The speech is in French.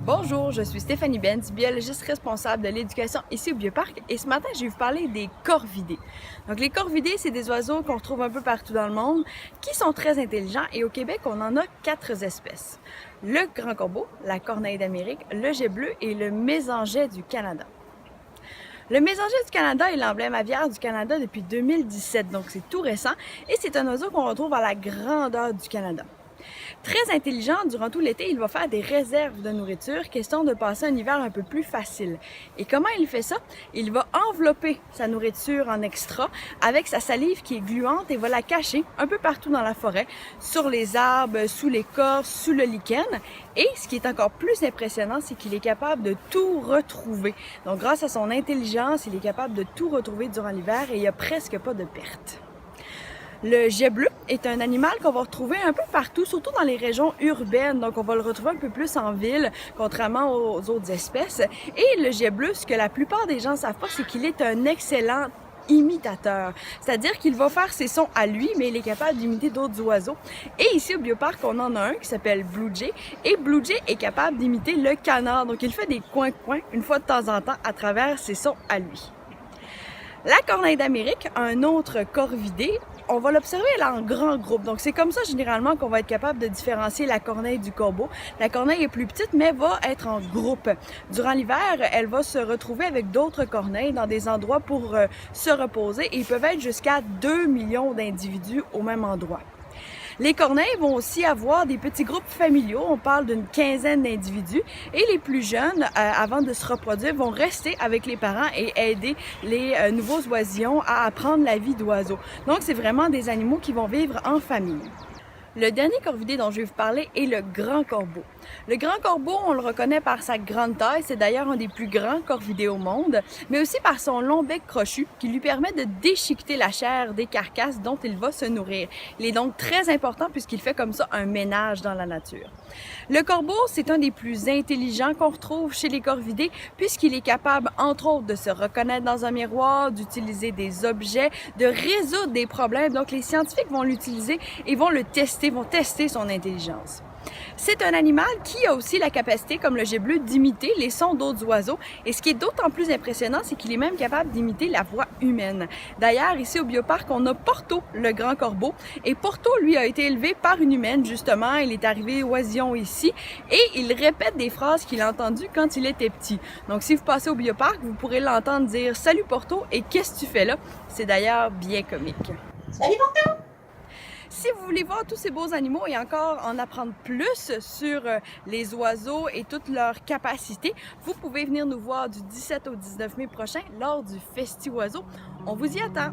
Bonjour, je suis Stéphanie Benz, biologiste responsable de l'éducation ici au Bioparc et ce matin, je vais vous parler des corvidés. Donc les corvidés, c'est des oiseaux qu'on retrouve un peu partout dans le monde qui sont très intelligents et au Québec, on en a 4 espèces. Le grand corbeau, la corneille d'Amérique, le jet bleu et le mésanget du Canada. Le mésanget du Canada est l'emblème aviaire du Canada depuis 2017, donc c'est tout récent et c'est un oiseau qu'on retrouve à la grandeur du Canada. Très intelligent, durant tout l'été, il va faire des réserves de nourriture, question de passer un hiver un peu plus facile. Et comment il fait ça? Il va envelopper sa nourriture en extra avec sa salive qui est gluante et va la cacher un peu partout dans la forêt, sur les arbres, sous l'écorce, sous le lichen. Et ce qui est encore plus impressionnant, c'est qu'il est capable de tout retrouver. Donc grâce à son intelligence, il est capable de tout retrouver durant l'hiver et il n'y a presque pas de perte. Le jet bleu est un animal qu'on va retrouver un peu partout, surtout dans les régions urbaines. Donc, on va le retrouver un peu plus en ville, contrairement aux autres espèces. Et le jet bleu, ce que la plupart des gens ne savent pas, c'est qu'il est un excellent imitateur. C'est-à-dire qu'il va faire ses sons à lui, mais il est capable d'imiter d'autres oiseaux. Et ici au Bioparc, on en a un qui s'appelle Blue Jay. Et Blue Jay est capable d'imiter le canard. Donc, il fait des coins-coins une fois de temps en temps à travers ses sons à lui. La corneille d'Amérique, un autre corvidé, on va l'observer en grand groupe. Donc c'est comme ça généralement qu'on va être capable de différencier la corneille du corbeau. La corneille est plus petite mais va être en groupe. Durant l'hiver, elle va se retrouver avec d'autres corneilles dans des endroits pour se reposer et ils peuvent être jusqu'à 2 millions d'individus au même endroit. Les corneilles vont aussi avoir des petits groupes familiaux, on parle d'une quinzaine d'individus, et les plus jeunes, avant de se reproduire, vont rester avec les parents et aider les nouveaux oisillons à apprendre la vie d'oiseaux. Donc c'est vraiment des animaux qui vont vivre en famille. Le dernier corvidé dont je vais vous parler est le grand corbeau. Le grand corbeau, on le reconnaît par sa grande taille, c'est d'ailleurs un des plus grands corvidés au monde, mais aussi par son long bec crochu qui lui permet de déchiqueter la chair des carcasses dont il va se nourrir. Il est donc très important puisqu'il fait comme ça un ménage dans la nature. Le corbeau, c'est un des plus intelligents qu'on retrouve chez les corvidés puisqu'il est capable, entre autres, de se reconnaître dans un miroir, d'utiliser des objets, de résoudre des problèmes. Donc les scientifiques vont l'utiliser et vont le tester, vont tester son intelligence. C'est un animal qui a aussi la capacité, comme le jet bleu, d'imiter les sons d'autres oiseaux. Et ce qui est d'autant plus impressionnant, c'est qu'il est même capable d'imiter la voix humaine. D'ailleurs, ici au Bioparc, on a Porto, le grand corbeau. Et Porto, lui, a été élevé par une humaine, justement. Il est arrivé oisillon ici. Et il répète des phrases qu'il a entendues quand il était petit. Donc, si vous passez au Bioparc, vous pourrez l'entendre dire « Salut Porto » et « Qu'est-ce que tu fais là? » C'est d'ailleurs bien comique. Salut Porto! Si vous voulez voir tous ces beaux animaux et encore en apprendre plus sur les oiseaux et toutes leurs capacités, vous pouvez venir nous voir du 17 au 19 mai prochain lors du Festi Oiseau. On vous y attend!